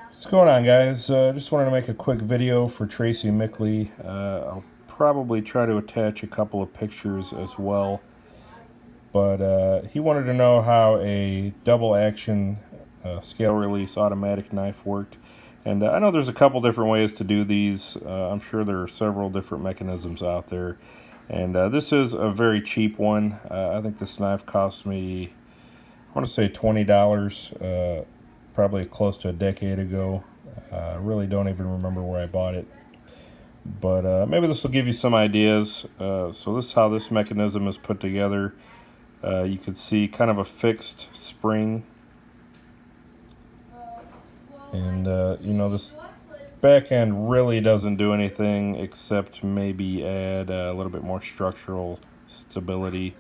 What's going on, guys? Just wanted to make a quick video for Tracy Mickley. I'll probably try to attach a couple of pictures as well. But he wanted to know how a double action scale release automatic knife worked. And I know there's a couple different ways to do these. I'm sure there are several different mechanisms out there. And this is a very cheap one. I think this knife cost me, I want to say $20. Probably close to a decade ago. I really don't even remember where I bought it. But maybe this will give you some ideas. So this is how this mechanism is put together. You can see kind of a fixed spring. And this back end really doesn't do anything except maybe add a little bit more structural stability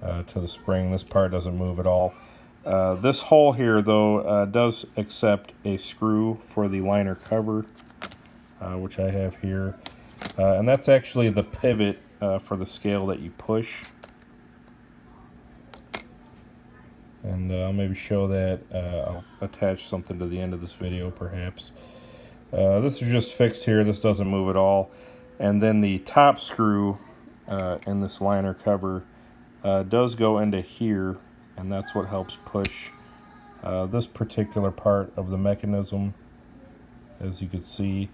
to the spring. This part doesn't move at all. This hole here, though, does accept a screw for the liner cover, which I have here. And that's actually the pivot for the scale that you push. And I'll maybe show that. I'll attach something to the end of this video, perhaps. This is just fixed here. This doesn't move at all. And then the top screw in this liner cover does go into here. And that's what helps push this particular part of the mechanism, as you can see.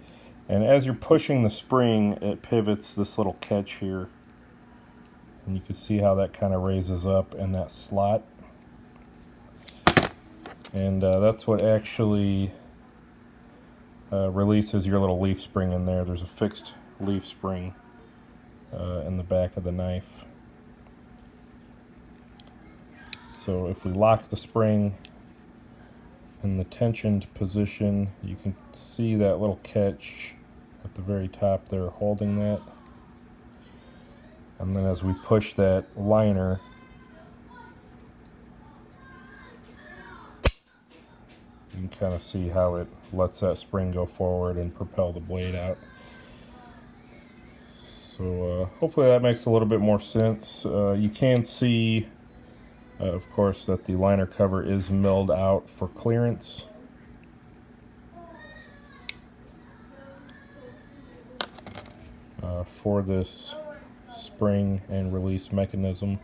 And as you're pushing the spring, it pivots this little catch here. And you can see how that kind of raises up in that slot. And that's what actually releases your little leaf spring in there. There's a fixed leaf spring in the back of the knife. So if we lock the spring in the tensioned position, you can see that little catch at the very top there holding that. And then as we push that liner, you can kind of see how it lets that spring go forward and propel the blade out. So hopefully that makes a little bit more sense. You can see of course, that the liner cover is milled out for clearance. For this spring and release mechanism.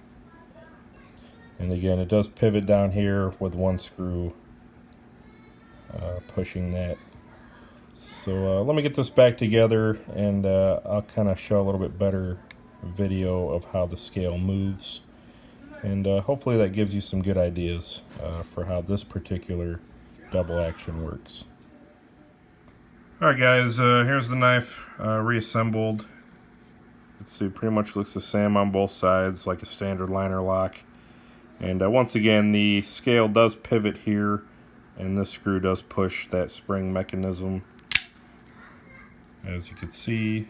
And again, it does pivot down here with one screw pushing that. So let me get this back together, and I'll kind of show a little bit better video of how the scale moves. And hopefully that gives you some good ideas for how this particular double action works. Alright guys, here's the knife reassembled. Let's see, it pretty much looks the same on both sides, like a standard liner lock. And once again, the scale does pivot here, and this screw does push that spring mechanism. As you can see,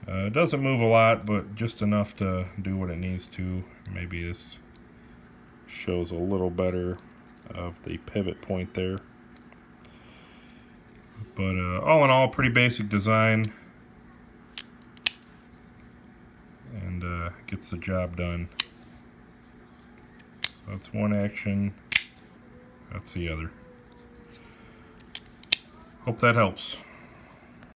it doesn't move a lot, but just enough to do what it needs to. Maybe this shows a little better of the pivot point there. But all in all, pretty basic design. And gets the job done. So that's one action. That's the other. Hope that helps.